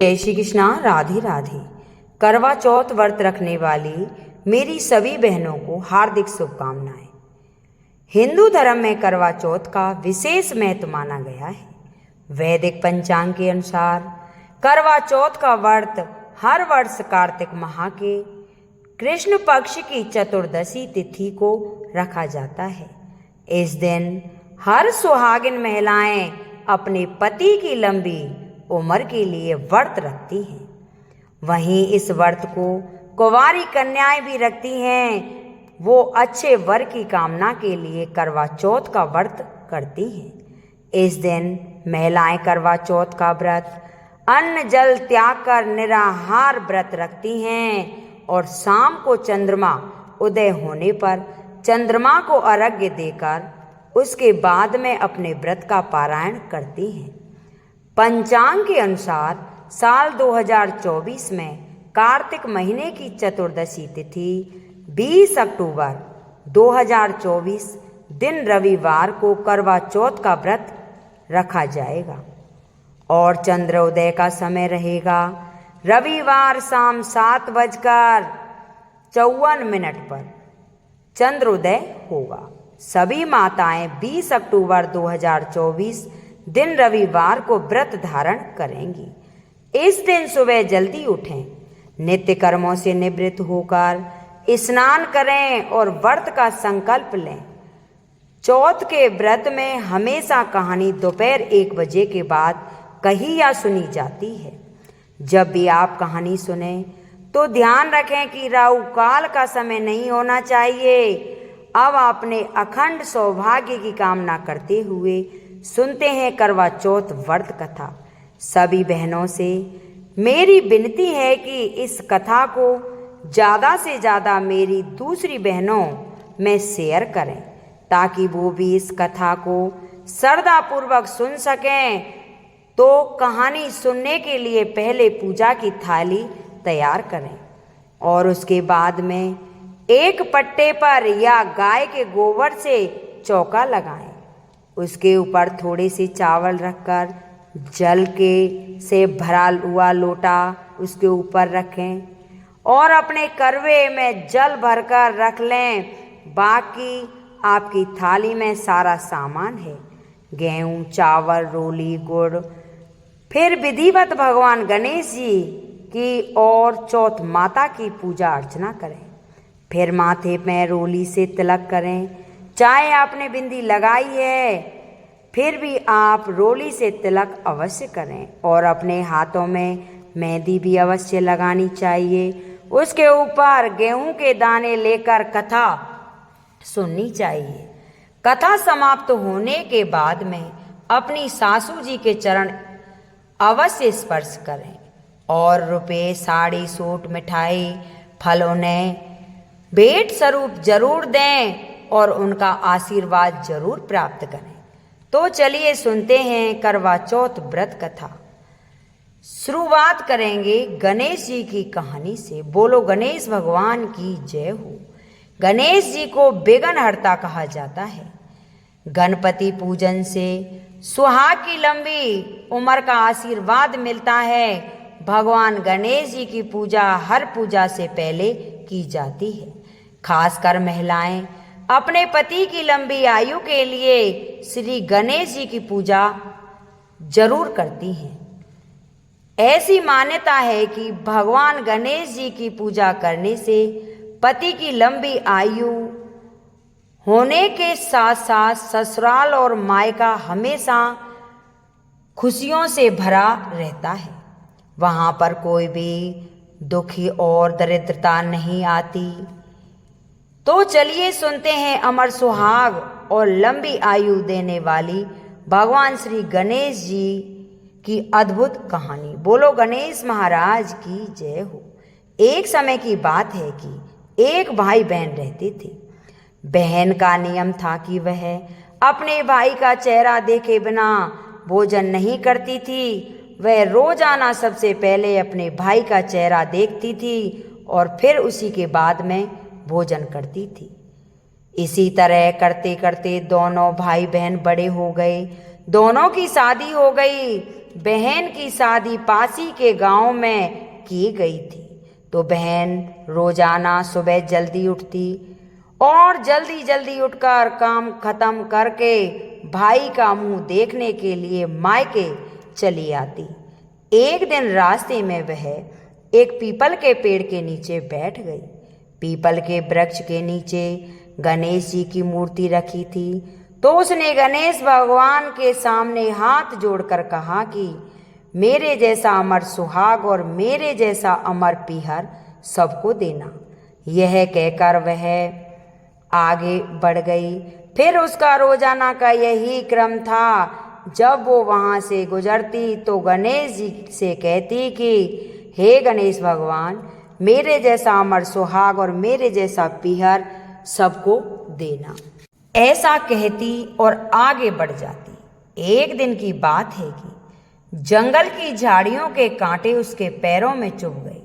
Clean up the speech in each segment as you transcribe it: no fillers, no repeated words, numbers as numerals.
जय श्री कृष्णा। राधे राधे। करवा चौथ व्रत रखने वाली मेरी सभी बहनों को हार्दिक शुभकामनाएं। हिंदू धर्म में करवा चौथ का विशेष महत्व माना गया है। वैदिक पंचांग के अनुसार करवा चौथ का व्रत हर वर्ष कार्तिक माह के कृष्ण पक्ष की चतुर्दशी तिथि को रखा जाता है। इस दिन हर सुहागिन महिलाएं अपने पति की लंबी उम्र के लिए व्रत रखती हैं। वहीं इस व्रत को कुंवारी कन्याएं भी रखती हैं। वो अच्छे वर की कामना के लिए करवा चौथ का व्रत करती हैं। इस दिन महिलाएं करवा चौथ का व्रत अन्न जल त्याग कर निराहार व्रत रखती हैं और शाम को चंद्रमा उदय होने पर चंद्रमा को अर्घ्य देकर उसके बाद में अपने व्रत का पारायण करती हैं। पंचांग के अनुसार साल 2024 में कार्तिक महीने की चतुर्दशी तिथि 20 अक्टूबर 2024 दिन रविवार को करवा चौथ का व्रत रखा जाएगा और चंद्रोदय का समय रहेगा रविवार शाम 7:54 पर चंद्रोदय होगा। सभी माताएं 20 अक्टूबर 2024 दिन रविवार को व्रत धारण करेंगी। इस दिन सुबह जल्दी उठें, नित्य कर्मों से निवृत्त होकर स्नान करें और व्रत का संकल्प लें। चौथ के व्रत में हमेशा कहानी दोपहर 1 बजे के बाद कही या सुनी जाती है। जब भी आप कहानी सुने तो ध्यान रखें कि राहु काल का समय नहीं होना चाहिए। अब अपने अखंड सौभाग्य की कामना करते हुए सुनते हैं करवा चौथ व्रत कथा। सभी बहनों से मेरी विनती है कि इस कथा को ज़्यादा से ज़्यादा मेरी दूसरी बहनों में शेयर करें ताकि वो भी इस कथा को श्रद्धापूर्वक सुन सकें। तो कहानी सुनने के लिए पहले पूजा की थाली तैयार करें और उसके बाद में एक पट्टे पर या गाय के गोबर से चौका लगाएं। उसके ऊपर थोड़े से चावल रखकर जल के से भरा हुआ लोटा उसके ऊपर रखें और अपने करवे में जल भरकर रख लें। बाकी आपकी थाली में सारा सामान है, गेहूँ, चावल, रोली, गुड़। फिर विधिवत भगवान गणेश जी की और चौथ माता की पूजा अर्चना करें। फिर माथे में रोली से तिलक करें। चाहे आपने बिंदी लगाई है फिर भी आप रोली से तिलक अवश्य करें और अपने हाथों में मेहंदी भी अवश्य लगानी चाहिए। उसके ऊपर गेहूं के दाने लेकर कथा सुननी चाहिए। कथा समाप्त होने के बाद में अपनी सासू जी के चरण अवश्य स्पर्श करें और रुपये, साड़ी, सूट, मिठाई, फल उन्हें भेंट स्वरूप जरूर दें और उनका आशीर्वाद जरूर प्राप्त करें। तो चलिए सुनते हैं करवा चौथ व्रत कथा। शुरुआत करेंगे गणेश जी की कहानी से। बोलो गणेश भगवान की जय हो। गणेश जी को विघ्नहर्ता कहा जाता है। गणपति पूजन से सुहाग की लंबी उम्र का आशीर्वाद मिलता है। भगवान गणेश जी की पूजा हर पूजा से पहले की जाती है। खासकर महिलाएं अपने पति की लंबी आयु के लिए श्री गणेश जी की पूजा जरूर करती हैं। ऐसी मान्यता है कि भगवान गणेश जी की पूजा करने से पति की लंबी आयु होने के साथ साथ ससुराल और मायका हमेशा खुशियों से भरा रहता है। वहाँ पर कोई भी दुखी और दरिद्रता नहीं आती। तो चलिए सुनते हैं अमर सुहाग और लंबी आयु देने वाली भगवान श्री गणेश जी की अद्भुत कहानी। बोलो गणेश महाराज की जय हो। एक समय की बात है कि एक भाई बहन रहते थे। बहन का नियम था कि वह अपने भाई का चेहरा देखे बिना भोजन नहीं करती थी। वह रोजाना सबसे पहले अपने भाई का चेहरा देखती थी और फिर उसी के बाद में भोजन करती थी। इसी तरह करते करते दोनों भाई बहन बड़े हो गए। दोनों की शादी हो गई। बहन की शादी पासी के गांव में की गई थी। तो बहन रोजाना सुबह जल्दी उठती और जल्दी जल्दी उठकर काम खत्म करके भाई का मुंह देखने के लिए मायके चली आती। एक दिन रास्ते में वह एक पीपल के पेड़ के नीचे बैठ गई। पीपल के वृक्ष के नीचे गणेश जी की मूर्ति रखी थी। तो उसने गणेश भगवान के सामने हाथ जोड़कर कहा कि मेरे जैसा अमर सुहाग और मेरे जैसा अमर पीहर सबको देना। यह कहकर वह आगे बढ़ गई। फिर उसका रोजाना का यही क्रम था। जब वो वहाँ से गुजरती तो गणेश जी से कहती कि हे गणेश भगवान, मेरे जैसा अमर सुहाग और मेरे जैसा पीहर सबको देना। ऐसा कहती और आगे बढ़ जाती। एक दिन की बात है कि जंगल की झाड़ियों के कांटे उसके पैरों में चुभ गए।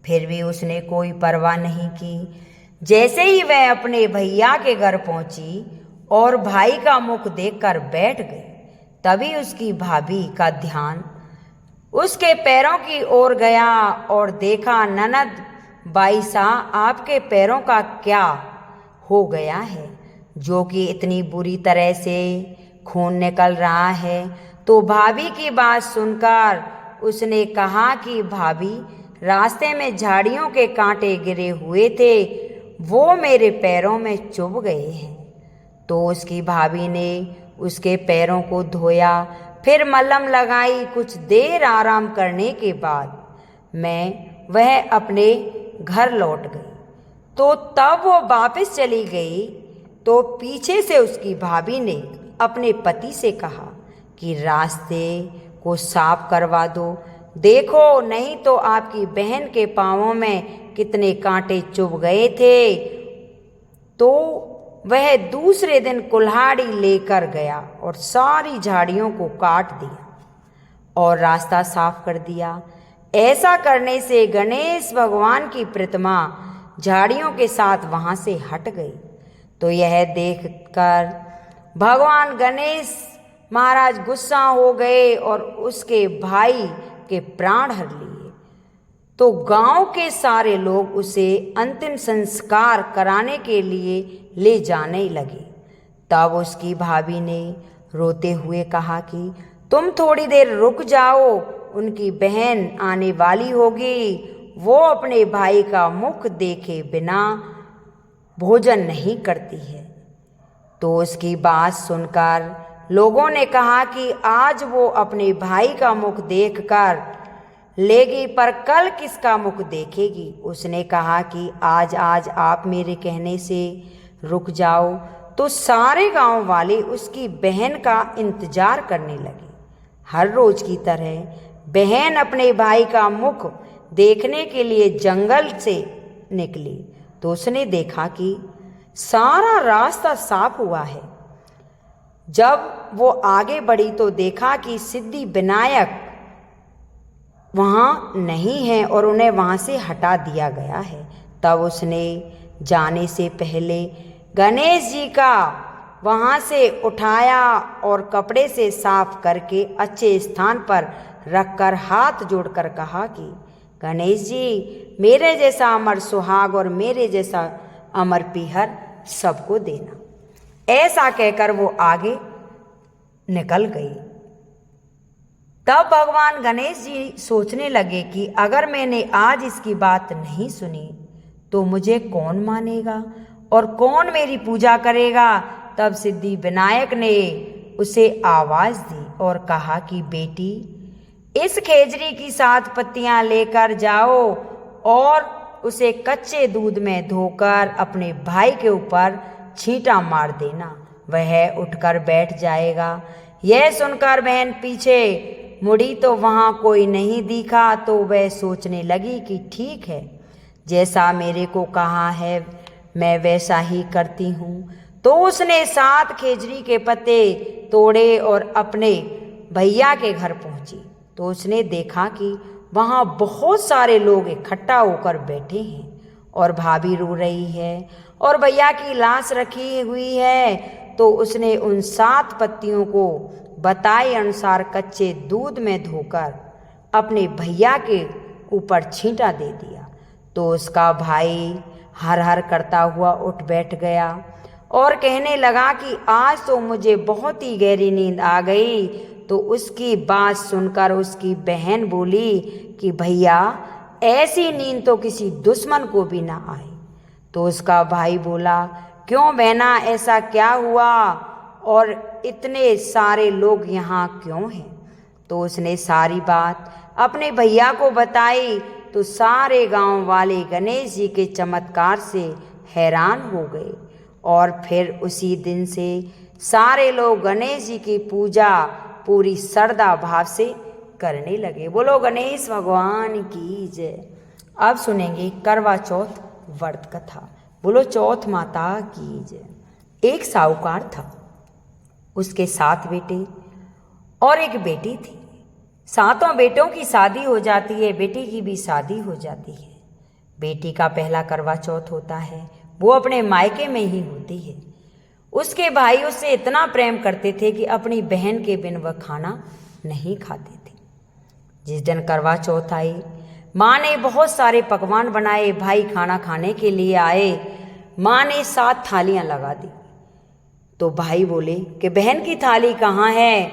फिर भी उसने कोई परवाह नहीं की। जैसे ही वह अपने भैया के घर पहुंची और भाई का मुख देखकर बैठ गई, तभी उसकी भाभी का ध्यान उसके पैरों की ओर गया और देखा, ननद बाईसा, आपके पैरों का क्या हो गया है जो कि इतनी बुरी तरह से खून निकल रहा है। तो भाभी की बात सुनकर उसने कहा कि भाभी, रास्ते में झाड़ियों के कांटे गिरे हुए थे, वो मेरे पैरों में चुभ गए हैं। तो उसकी भाभी ने उसके पैरों को धोया, फिर मलहम लगाई। कुछ देर आराम करने के बाद वह अपने घर लौट गई। तो तब वो वापस चली गई तो पीछे से उसकी भाभी ने अपने पति से कहा कि रास्ते को साफ करवा दो, देखो नहीं तो आपकी बहन के पांवों में कितने कांटे चुभ गए थे। तो वह दूसरे दिन कुल्हाड़ी लेकर गया और सारी झाड़ियों को काट दिया और रास्ता साफ कर दिया। ऐसा करने से गणेश भगवान की प्रतिमा झाड़ियों के साथ वहां से हट गई। तो यह देखकर भगवान गणेश महाराज गुस्सा हो गए और उसके भाई के प्राण हर लिए। तो गांव के सारे लोग उसे अंतिम संस्कार कराने के लिए ले जाने लगे। तब उसकी भाभी ने रोते हुए कहा कि तुम थोड़ी देर रुक जाओ, उनकी बहन आने वाली होगी, वो अपने भाई का मुख देखे बिना भोजन नहीं करती है। तो उसकी बात सुनकर लोगों ने कहा कि आज वो अपने भाई का मुख देखकर लेगी, पर कल किसका मुख देखेगी। उसने कहा कि आज आप मेरे कहने से रुक जाओ। तो सारे गांव वाले उसकी बहन का इंतजार करने लगे। हर रोज की तरह बहन अपने भाई का मुख देखने के लिए जंगल से निकली। तो उसने देखा कि सारा रास्ता साफ हुआ है। जब वो आगे बढ़ी तो देखा कि सिद्धि विनायक वहाँ नहीं है और उन्हें वहाँ से हटा दिया गया है। तब उसने जाने से पहले गणेश जी का वहाँ से उठाया और कपड़े से साफ करके अच्छे स्थान पर रखकर हाथ जोड़कर कहा कि गणेश जी, मेरे जैसा अमर सुहाग और मेरे जैसा अमर पीहर सबको देना। ऐसा कहकर वो आगे निकल गई। तब भगवान गणेश जी सोचने लगे कि अगर मैंने आज इसकी बात नहीं सुनी तो मुझे कौन मानेगा और कौन मेरी पूजा करेगा। तब सिद्धि विनायक ने उसे आवाज दी और कहा कि बेटी, इस खेजड़ी की 7 पत्तियां लेकर जाओ और उसे कच्चे दूध में धोकर अपने भाई के ऊपर छींटा मार देना, वह उठकर बैठ जाएगा। यह सुनकर बहन पीछे मुड़ी तो वहाँ कोई नहीं दिखा। तो वह सोचने लगी कि ठीक है, जैसा मेरे को कहा है मैं वैसा ही करती हूँ। तो उसने 7 खेजड़ी के पत्ते तोड़े और अपने भैया के घर पहुँची। तो उसने देखा कि वहाँ बहुत सारे लोग इकट्ठा होकर बैठे हैं और भाभी रो रही है और भैया की लाश रखी हुई है। तो उसने उन 7 पत्तियों को बताए अनुसार कच्चे दूध में धोकर अपने भैया के ऊपर छींटा दे दिया। तो उसका भाई हर हर करता हुआ उठ बैठ गया और कहने लगा कि आज तो मुझे बहुत ही गहरी नींद आ गई। तो उसकी बात सुनकर उसकी बहन बोली कि भैया, ऐसी नींद तो किसी दुश्मन को भी ना आए। तो उसका भाई बोला, क्यों बहना, ऐसा क्या हुआ और इतने सारे लोग यहाँ क्यों हैं? तो उसने सारी बात अपने भैया को बताई। तो सारे गांव वाले गणेश जी के चमत्कार से हैरान हो गए और फिर उसी दिन से सारे लोग गणेश जी की पूजा पूरी श्रद्धा भाव से करने लगे। बोलो गणेश भगवान की जय। अब सुनेंगे करवा चौथ व्रत कथा। बोलो चौथ माता की जय। एक साहूकार था, उसके 7 बेटे और एक बेटी थी। 7 बेटों की शादी हो जाती है, बेटी की भी शादी हो जाती है। बेटी का पहला करवा चौथ होता है, वो अपने मायके में ही होती है। उसके भाई उससे इतना प्रेम करते थे कि अपनी बहन के बिन वह खाना नहीं खाते थे। जिस दिन करवा चौथ आई, माँ ने बहुत सारे पकवान बनाए। भाई खाना खाने के लिए आए। माँ ने 7 थालियां लगा दी। तो भाई बोले कि बहन की थाली कहाँ है?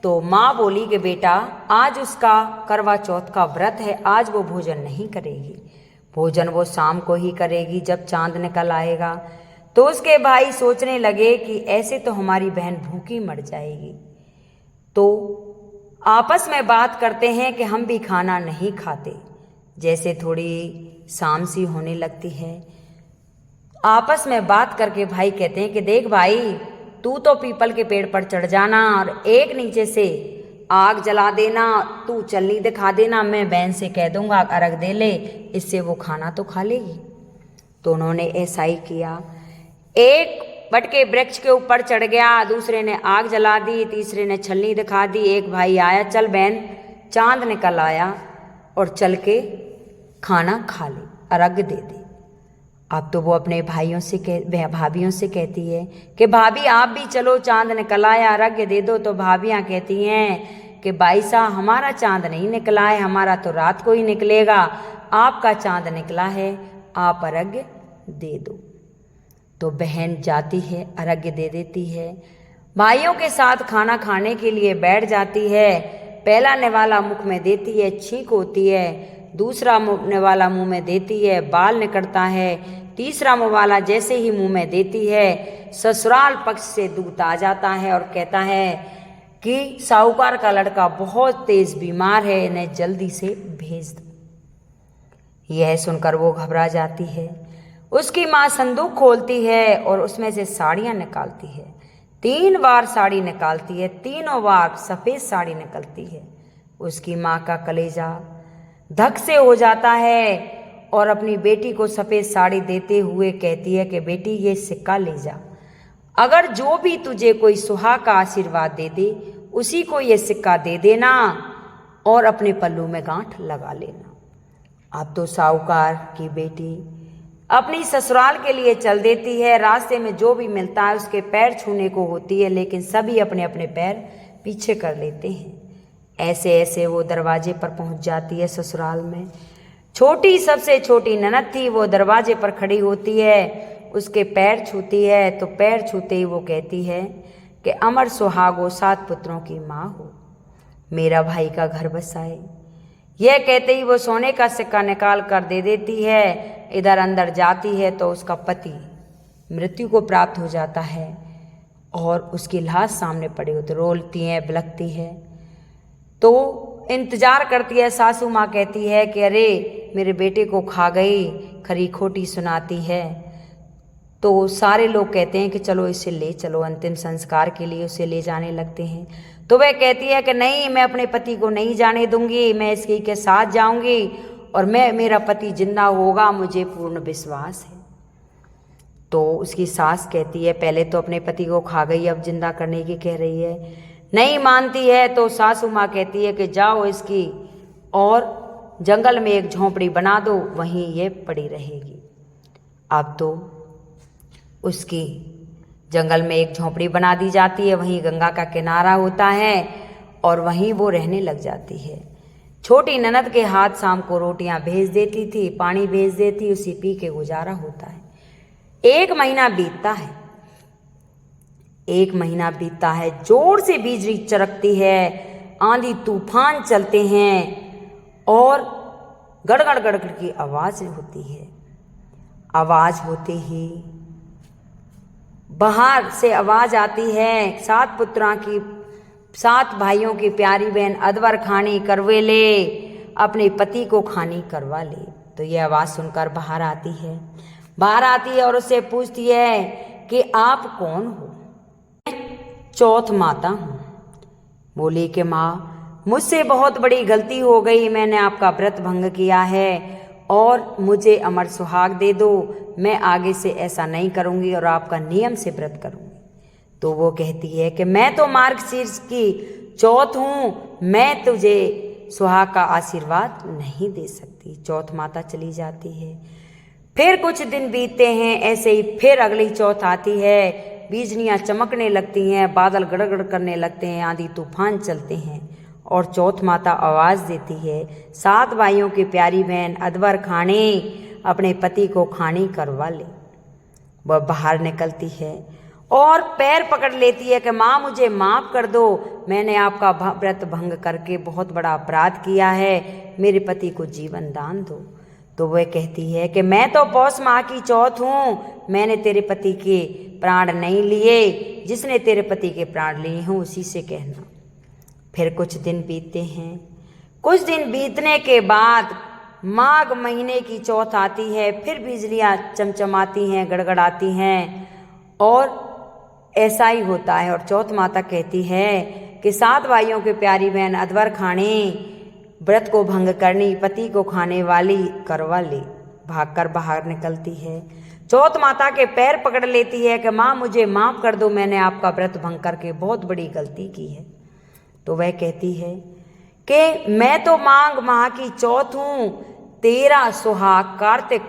तो माँ बोली कि बेटा, आज उसका करवा चौथ का व्रत है, आज वो भोजन नहीं करेगी। भोजन वो शाम को ही करेगी जब चांद निकल आएगा। तो उसके भाई सोचने लगे कि ऐसे तो हमारी बहन भूखी मर जाएगी। तो आपस में बात करते हैं कि हम भी खाना नहीं खाते। जैसे थोड़ी शाम सी होने लगती है, आपस में बात करके भाई कहते हैं कि देख भाई, तू तो पीपल के पेड़ पर चढ़ जाना और एक नीचे से आग जला देना, तू चलनी दिखा देना, मैं बहन से कह दूंगा अर्घ दे ले, इससे वो खाना तो खा लेगी। तो उन्होंने ऐसा ही किया। एक बट के वृक्ष के ऊपर चढ़ गया, दूसरे ने आग जला दी, तीसरे ने छलनी दिखा दी। एक भाई आया, चल बहन, चांद निकल आया और चल के खाना खा ले, अर्घ दे दे। अब तो वो अपने भाइयों से भाभियों से कहती है कि भाभी आप भी चलो, चांद निकल आया, अर्घ्य दे दो। तो भाभियाँ कहती हैं कि भाई साहब, हमारा चांद नहीं निकला है, हमारा तो रात को ही निकलेगा, आपका चांद निकला है, आप अर्घ्य दे दो। तो बहन जाती है, अर्घ्य दे देती है, भाइयों के साथ खाना खाने के लिए बैठ जाती है। पहला निवाला मुख में देती है, छींक होती है। दूसरा निवाला मुंह में देती है, बाल निकलता है। तीसरा निवाला जैसे ही मुंह में देती है, ससुराल पक्ष से दूत आ जाता है और कहता है कि साहूकार का लड़का बहुत तेज बीमार है, इन्हें जल्दी से भेज दो। यह सुनकर वो घबरा जाती है। उसकी माँ संदूक खोलती है और उसमें से साड़ियाँ निकालती है। 3 बार साड़ी निकालती है, तीनों बार सफ़ेद साड़ी निकलती है। उसकी माँ का कलेजा धक से हो जाता है और अपनी बेटी को सफ़ेद साड़ी देते हुए कहती है कि बेटी, ये सिक्का ले जा, अगर जो भी तुझे कोई सुहाग का आशीर्वाद दे दे, उसी को ये सिक्का दे देना और अपने पल्लू में गांठ लगा लेना। अब तो साहूकार की बेटी अपनी ससुराल के लिए चल देती है। रास्ते में जो भी मिलता है उसके पैर छूने को होती है, लेकिन सभी अपने अपने पैर पीछे कर लेते हैं। ऐसे ऐसे वो दरवाजे पर पहुंच जाती है ससुराल में। छोटी, सबसे छोटी ननद थी, वो दरवाजे पर खड़ी होती है, उसके पैर छूती है। तो पैर छूते ही वो कहती है कि अमर सुहागो 7 पुत्रों की माँ हो, मेरा भाई का घर बसाए। यह कहते ही वो सोने का सिक्का निकाल कर दे देती है। इधर अंदर जाती है तो उसका पति मृत्यु को प्राप्त हो जाता है और उसकी लाश सामने पड़ी होती, रोलती है, बिलखती है। तो इंतजार करती है। सासू माँ कहती है कि अरे मेरे बेटे को खा गई, खरी खोटी सुनाती है। तो सारे लोग कहते हैं कि चलो इसे ले चलो, अंतिम संस्कार के लिए उसे ले जाने लगते हैं। तो वह कहती है कि नहीं, मैं अपने पति को नहीं जाने दूंगी, मैं इसके के साथ जाऊंगी और मेरा पति जिंदा होगा, मुझे पूर्ण विश्वास है। तो उसकी सास कहती है, पहले तो अपने पति को खा गई, अब जिंदा करने की कह रही है, नहीं मानती है। तो सासू माँ कहती है कि जाओ इसकी और जंगल में एक झोंपड़ी बना दो, वहीं ये पड़ी रहेगी। अब तो उसकी जंगल में एक झोंपड़ी बना दी जाती है, वहीं गंगा का किनारा होता है और वहीं वो रहने लग जाती है। छोटी ननद के हाथ शाम को रोटियां भेज देती थी, पानी भेज देती, उसी पी के गुजारा होता है। 1 महीना बीतता है। 1 महीना बीतता है, जोर से बिजली चरकती है, आंधी तूफान चलते हैं और गड़गड़ गड़गड़ की आवाज होती है। आवाज होते ही बाहर से आवाज आती है, 7 भाइयों की प्यारी बहन अदवर खानी करवे ले, अपने पति को खानी करवा ले। तो ये आवाज़ सुनकर बाहर आती है और उससे पूछती है कि आप कौन हो? चौथ माता हूँ। बोली कि माँ, मुझसे बहुत बड़ी गलती हो गई, मैंने आपका व्रत भंग किया है और मुझे अमर सुहाग दे दो, मैं आगे से ऐसा नहीं करूँगी और आपका नियम से व्रत करूँगी। तो वो कहती है कि मैं तो मार्गशीर्ष की चौथ हूँ, मैं तुझे सुहाग का आशीर्वाद नहीं दे सकती। चौथ माता चली जाती है। फिर कुछ दिन बीतते हैं, ऐसे ही फिर अगली चौथ आती है। बिजलियाँ चमकने लगती हैं, बादल गड़गड़ करने लगते हैं, आंधी तूफान चलते हैं और चौथ माता आवाज़ देती है, 7 भाइयों की प्यारी बहन अदवर खाने, अपने पति को खानी करवा ले। वह बाहर निकलती है और पैर पकड़ लेती है कि माँ मुझे माफ़ कर दो, मैंने आपका व्रत भंग करके बहुत बड़ा अपराध किया है, मेरे पति को जीवन दान दो। तो वह कहती है कि मैं तो पौष माह की चौथ हूँ, मैंने तेरे पति के प्राण नहीं लिए, जिसने तेरे पति के प्राण लिए हों उसी से कहना। फिर कुछ दिन बीतते हैं। कुछ दिन बीतने के बाद माघ महीने की चौथ आती है। फिर बिजलियाँ चमचमाती हैं, गड़गड़ाती हैं और ऐसा ही होता है। और चौथ माता कहती है कि 7 भाइयों के प्यारी बहन अदवर खाने, व्रत को भंग करनी, पति को खाने वाली करवा ले। भागकर बाहर निकलती है। चौथ माता के पैर पकड़ लेती है कि माँ मुझे माफ़ कर दो, मैंने आपका व्रत भंग करके बहुत बड़ी गलती की है। तो वह कहती है कि मैं तो माघ माह की चौथ हूँ, तेरा सुहाग कार्तिक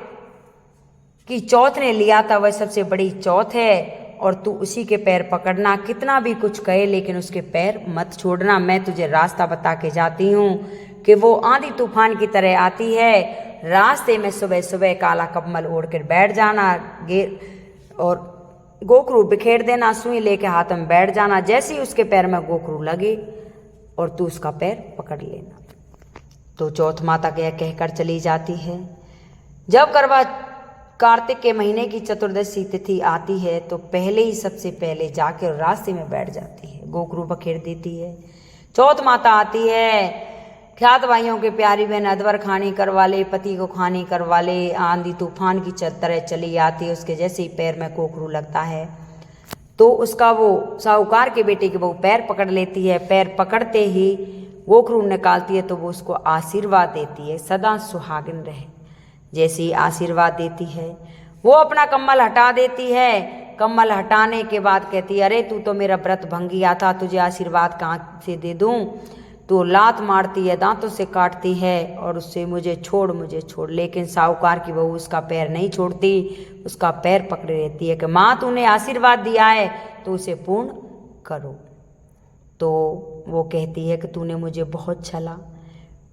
की चौथ ने लिया था, वह सबसे बड़ी चौथ है और तू उसी के पैर पकड़ना, कितना भी कुछ कहे लेकिन उसके पैर मत छोड़ना। मैं तुझे रास्ता बता के जाती हूँ कि वो आंधी तूफान की तरह आती है, रास्ते में सुबह सुबह काला कम्बल ओढ़ कर बैठ जाना, और गोखरू बिखेर देना, सुई लेके हाथ में बैठ जाना, जैसे ही उसके पैर में गोखरू लगे और तू उसका पैर पकड़ लेना। तो चौथ माता के कहकर चली जाती है। जब करवा कार्तिक के महीने की चतुर्दशी तिथि आती है तो पहले ही सबसे पहले जाकर रास्ते में बैठ जाती है, गोखरू बखेर देती है। चौथ माता आती है, ख्यात भाइयों के प्यारी बहन अदवर खानी करवा ले, पति को खानी करवा ले, आंधी तूफान की तरह चली आती है। उसके जैसे ही पैर में गोखरू लगता है तो उसका वो साहूकार के बेटे की बहू पैर पकड़ लेती है। पैर पकड़ते ही गोखरू निकालती है तो वो उसको आशीर्वाद देती है, सदा सुहागिन रहे। जैसे ही आशीर्वाद देती है वो अपना कम्बल हटा देती है। कम्बल हटाने के बाद कहती है, अरे तू तो मेरा व्रत भंग किया था, तुझे आशीर्वाद कहाँ से दे दूँ? तो लात मारती है, दांतों से काटती है और उससे मुझे छोड़। लेकिन साहूकार की बहू उसका पैर नहीं छोड़ती, उसका पैर पकड़े रहती है कि माँ तूने आशीर्वाद दिया है तो उसे पूर्ण करो। तो वो कहती है कि तूने मुझे बहुत छला,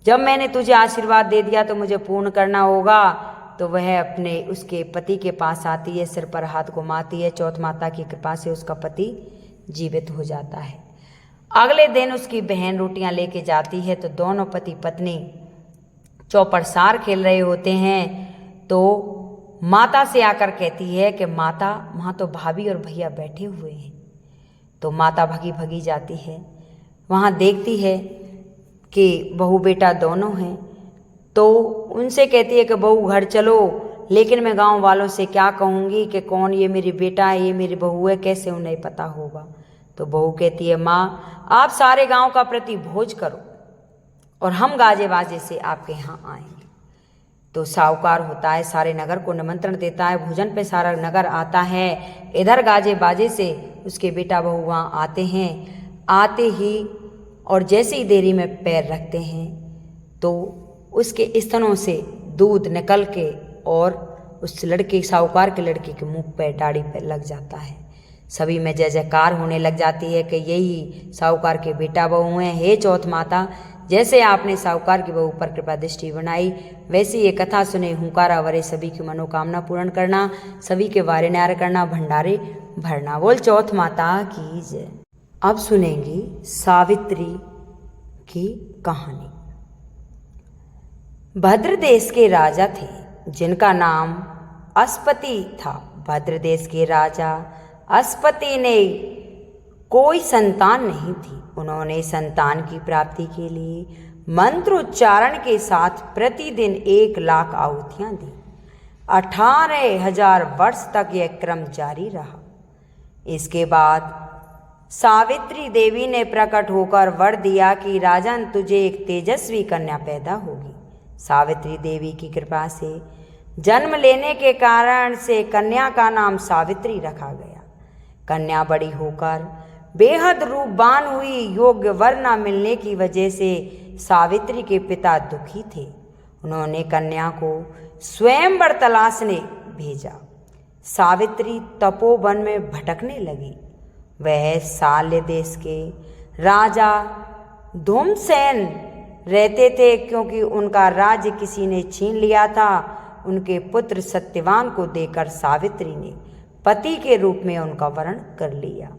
जब मैंने तुझे आशीर्वाद दे दिया तो मुझे पूर्ण करना होगा। तो वह अपने उसके पति के पास आती है, सिर पर हाथ घुमाती है। चौथ माता की कृपा से उसका पति जीवित हो जाता है। अगले दिन उसकी बहन रोटियां लेके जाती है तो दोनों पति पत्नी चौपड़ सार खेल रहे होते हैं। तो माता से आकर कहती है कि माता, वहाँ तो भाभी और भैया बैठे हुए हैं। तो माता भगी जाती है, वहाँ देखती है कि बहू बेटा दोनों हैं। तो उनसे कहती है कि बहू घर चलो, लेकिन मैं गांव वालों से क्या कहूँगी कि कौन ये मेरी बेटा है, ये मेरी बहू है, कैसे उन्हें पता होगा। तो बहू कहती है, माँ आप सारे गांव का प्रति भोज करो और हम गाजे बाजे से आपके यहाँ आएंगे। तो साहूकार होता है, सारे नगर को निमंत्रण देता है, भोजन पे सारा नगर आता है। इधर गाजे बाजे से उसके बेटा बहू वहाँ आते हैं। आते ही और जैसे ही देरी में पैर रखते हैं तो उसके स्तनों से दूध निकल के और उस लड़के, साहूकार के लड़के के मुंह पे, दाढ़ी पे लग जाता है। सभी में जय जयकार होने लग जाती है कि यही साहूकार के बेटा बहू हैं। हे चौथ माता, जैसे आपने साहूकार की बहू पर कृपा दृष्टि बनाई, वैसी ये कथा सुने हुंकारा वरे सभी की मनोकामना पूर्ण करना, सभी के वारे न्यार करना, भंडारे भरना। बोल चौथ माता की जय। अब सुनेंगे सावित्री की कहानी। भद्र देश के राजा थे जिनका नाम अस्पति था। भद्र देश के राजा अस्पति ने कोई संतान नहीं थी। उन्होंने संतान की प्राप्ति के लिए मंत्रोच्चारण के साथ प्रतिदिन 1 लाख आहुतियां दी। 18,000 वर्ष तक यह क्रम जारी रहा। इसके बाद सावित्री देवी ने प्रकट होकर वर दिया कि राजन, तुझे एक तेजस्वी कन्या पैदा होगी। सावित्री देवी की कृपा से जन्म लेने के कारण से कन्या का नाम सावित्री रखा गया। कन्या बड़ी होकर बेहद रूपवान हुई। योग्य वर न मिलने की वजह से सावित्री के पिता दुखी थे। उन्होंने कन्या को स्वयंवर तलाशने भेजा। सावित्री तपोवन में भटकने लगी। वह शाल्य देश के राजा धूमसेन रहते थे। क्योंकि उनका राज्य किसी ने छीन लिया था, उनके पुत्र सत्यवान को देकर सावित्री ने पति के रूप में उनका वरण कर लिया।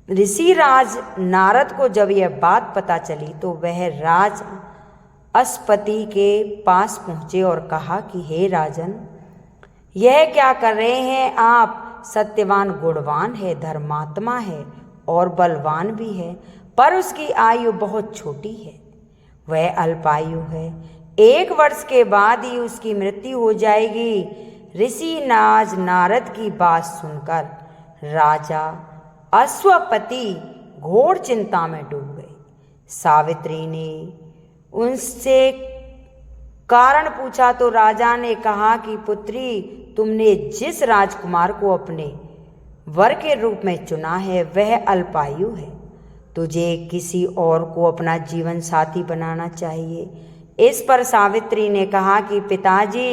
ऋषि राज नारद को जब यह बात पता चली तो वह राज अस्पति के पास पहुँचे और कहा कि हे राजन, यह क्या कर रहे हैं आप? सत्यवान गुणवान है, धर्मात्मा है और बलवान भी है, पर उसकी आयु बहुत छोटी है। वह अल्पायु है। 1 वर्ष के बाद ही उसकी मृत्यु हो जाएगी। ऋषि राज नारद की बात सुनकर राजा अश्वपति घोर चिंता में डूब गए। सावित्री ने उनसे कारण पूछा तो राजा ने कहा कि पुत्री, तुमने जिस राजकुमार को अपने वर के रूप में चुना है वह अल्पायु है। तुझे किसी और को अपना जीवन साथी बनाना चाहिए। इस पर सावित्री ने कहा कि पिताजी,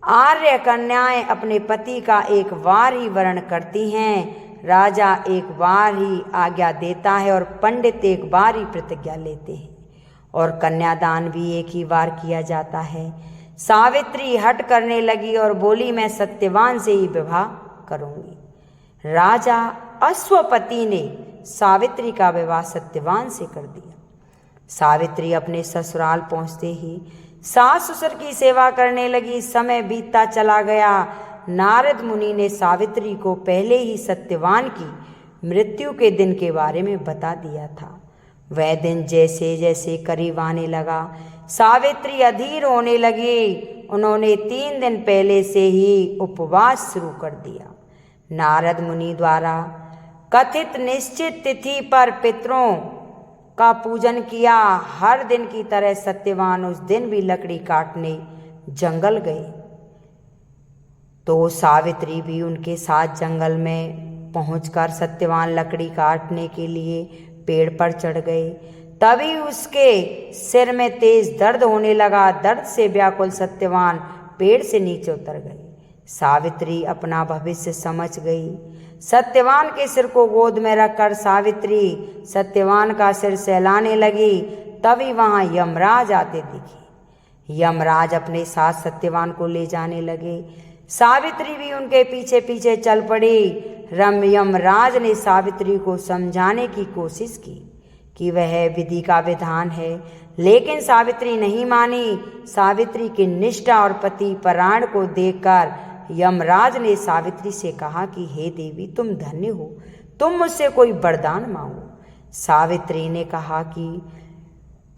आर्य कन्याएं अपने पति का एक बार ही वरण करती हैं। राजा एक बार ही आज्ञा देता है और पंडित एक बार ही प्रतिज्ञा लेते हैं, और कन्यादान भी एक ही बार किया जाता है। सावित्री हट करने लगी और बोली, मैं सत्यवान से ही विवाह करूंगी। राजा अश्वपति ने सावित्री का विवाह सत्यवान से कर दिया। सावित्री अपने ससुराल पहुंचते ही सास ससुर की सेवा करने लगी। समय बीतता चला गया। नारद मुनि ने सावित्री को पहले ही सत्यवान की मृत्यु के दिन के बारे में बता दिया था। वह दिन जैसे जैसे करीब आने लगा, सावित्री अधीर होने लगी। उन्होंने 3 दिन पहले से ही उपवास शुरू कर दिया। नारद मुनि द्वारा कथित निश्चित तिथि पर पितरों का पूजन किया। हर दिन की तरह सत्यवान उस दिन भी लकड़ी काटने जंगल गए, तो सावित्री भी उनके साथ जंगल में पहुंचकर सत्यवान लकड़ी काटने के लिए पेड़ पर चढ़ गए। तभी उसके सिर में तेज दर्द होने लगा। दर्द से व्याकुल सत्यवान पेड़ से नीचे उतर गई। सावित्री अपना भविष्य समझ गई। सत्यवान के सिर को गोद में रखकर सावित्री सत्यवान का सिर सहलाने लगी। तभी वहां यमराज आते दिखे। यमराज अपने साथ सत्यवान को ले जाने लगे। सावित्री भी उनके पीछे पीछे चल पड़ी। यमराज ने सावित्री को समझाने की कोशिश की कि वह विधि का विधान है, लेकिन सावित्री नहीं मानी। सावित्री की निष्ठा और पति परायण को देखकर यमराज ने सावित्री से कहा कि हे देवी, तुम धन्य हो, तुम मुझसे कोई वरदान मांगो। सावित्री ने कहा कि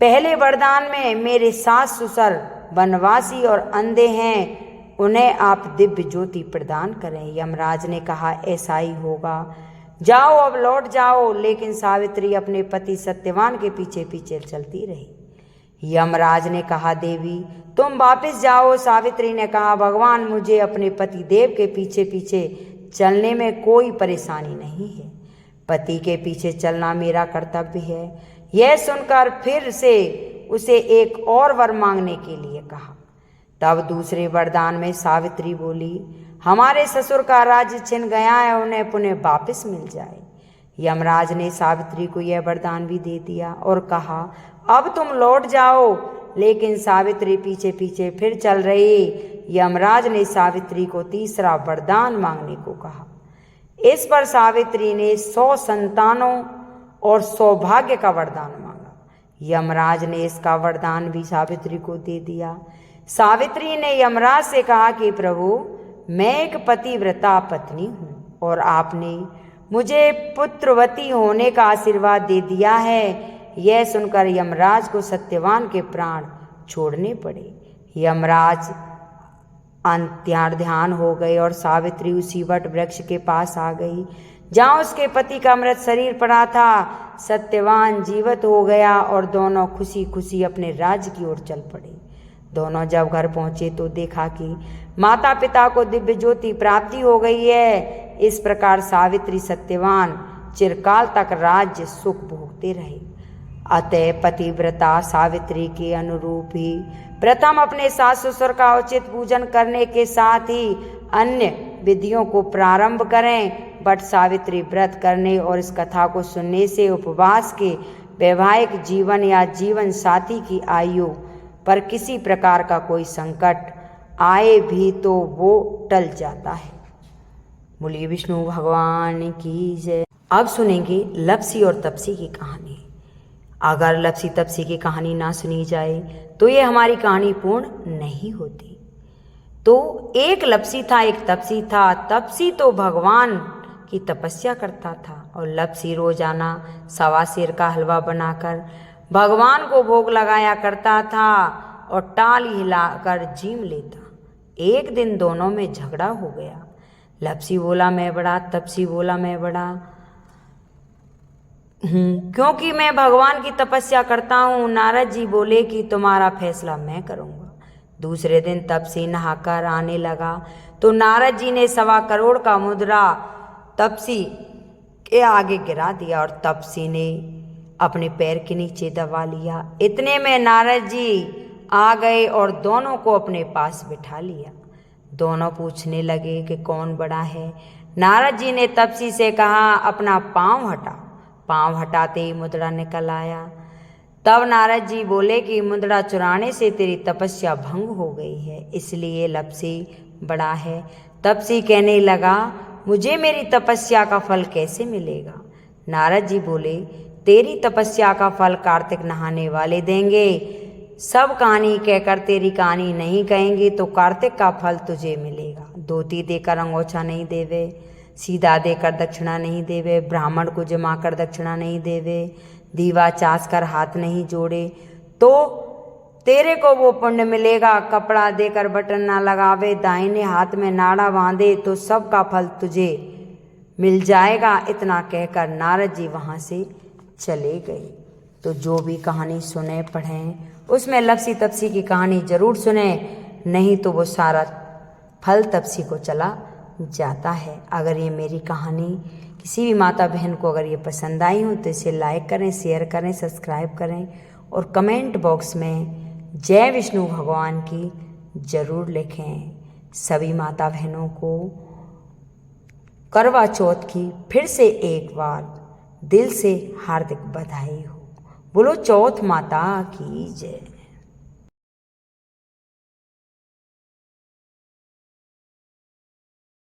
पहले वरदान में मेरे सास ससुर वनवासी और अंधे हैं, उन्हें आप दिव्य ज्योति प्रदान करें। यमराज ने कहा ऐसा ही होगा, जाओ अब लौट जाओ। लेकिन सावित्री अपने पति सत्यवान के पीछे पीछे चलती रही। यमराज ने कहा देवी तुम वापस जाओ। सावित्री ने कहा भगवान, मुझे अपने पति देव के पीछे पीछे चलने में कोई परेशानी नहीं है। पति के पीछे चलना मेरा कर्तव्य है। यह सुनकर फिर से उसे एक और वर मांगने के लिए कहा। तब दूसरे वरदान में सावित्री बोली, हमारे ससुर का राज्य छिन गया है, उन्हें पुनः वापस मिल जाए। यमराज ने सावित्री को यह वरदान भी दे दिया और कहा, अब तुम लौट जाओ। लेकिन सावित्री पीछे पीछे फिर चल रही। यमराज ने सावित्री को तीसरा वरदान मांगने को कहा। इस पर सावित्री ने 100 संतानों और सौभाग्य का वरदान मांगा। यमराज ने इसका वरदान भी सावित्री को दे दिया। सावित्री ने यमराज से कहा कि प्रभु, मैं एक पतिव्रता पत्नी हूँ और आपने मुझे पुत्रवती होने का आशीर्वाद दे दिया है। यह सुनकर यमराज को सत्यवान के प्राण छोड़ने पड़े। यमराज अंतर्ध्यान हो गए और सावित्री उसी वट वृक्ष के पास आ गई जहाँ उसके पति का मृत शरीर पड़ा था। सत्यवान जीवित हो गया और दोनों खुशी खुशी अपने राज्य की ओर चल पड़े। दोनों जब घर पहुंचे तो देखा कि माता पिता को दिव्य ज्योति प्राप्ति हो गई है। इस प्रकार सावित्री सत्यवान चिरकाल तक राज्य सुख भोगते रहे। अतः पतिव्रता सावित्री के अनुरूप ही प्रथम अपने सास ससुर का उचित पूजन करने के साथ ही अन्य विधियों को प्रारंभ करें। बट सावित्री व्रत करने और इस कथा को सुनने से उपवास के वैवाहिक जीवन या जीवन साथी की आयु पर किसी प्रकार का कोई संकट आए भी तो वो टल जाता है। बोलिए विष्णु भगवान की जय। अब सुनेंगे लप्सी और तपसी की कहानी। अगर लप्सी तपसी की कहानी ना सुनी जाए तो ये हमारी कहानी पूर्ण नहीं होती। तो एक लप्सी था, एक तपसी था। तपसी तो भगवान की तपस्या करता था और लप्सी रोजाना सवा सेर का हलवा बनाकर भगवान को भोग लगाया करता था और टाल हिलाकर जीम लेता। एक दिन दोनों में झगड़ा हो गया। लप्सी बोला मैं बड़ा, तपसी बोला मैं बड़ा क्योंकि मैं भगवान की तपस्या करता हूँ। नारद जी बोले कि तुम्हारा फैसला मैं करूँगा। दूसरे दिन तपसी नहाकर आने लगा तो नारद जी ने 1.25 करोड़ का मुद्रा तपसी के आगे गिरा दिया और तपसी ने अपने पैर के नीचे दबा लिया। इतने में नारद जी आ गए और दोनों को अपने पास बिठा लिया। दोनों पूछने लगे कि कौन बड़ा है। नारद जी ने तपसी से कहा, अपना पाँव हटा। पाँव हटाते ही मुद्रा निकल आया। तब नारद जी बोले कि मुद्रा चुराने से तेरी तपस्या भंग हो गई है, इसलिए लप्सी बड़ा है। तपसी कहने लगा, मुझे मेरी तपस्या का फल कैसे मिलेगा? नारद जी बोले, तेरी तपस्या का फल कार्तिक नहाने वाले देंगे। सब कहानी कहकर तेरी कहानी नहीं कहेंगे तो कार्तिक का फल तुझे मिलेगा। धोती देकर अंगोछा नहीं देवे, सीधा देकर दक्षिणा नहीं देवे, ब्राह्मण को जमा कर दक्षिणा नहीं देवे, दीवा चास कर हाथ नहीं जोड़े तो तेरे को वो पुण्य मिलेगा। कपड़ा देकर बटन ना लगावे, दाहिने हाथ में नाड़ा बांधे तो सब का फल तुझे मिल जाएगा। इतना कहकर नारद जी वहाँ से चले गए। तो जो भी कहानी सुने पढ़ें उसमें लप्सी तपसी की कहानी जरूर सुने, नहीं तो वो सारा फल तपसी को चला जाता है। अगर ये मेरी कहानी किसी भी माता बहन को अगर ये पसंद आई हो तो इसे लाइक करें, शेयर करें, सब्सक्राइब करें और कमेंट बॉक्स में जय विष्णु भगवान की जरूर लिखें। सभी माता बहनों को करवा चौथ की फिर से एक बार दिल से हार्दिक बधाई हो। बोलो चौथ माता की जय।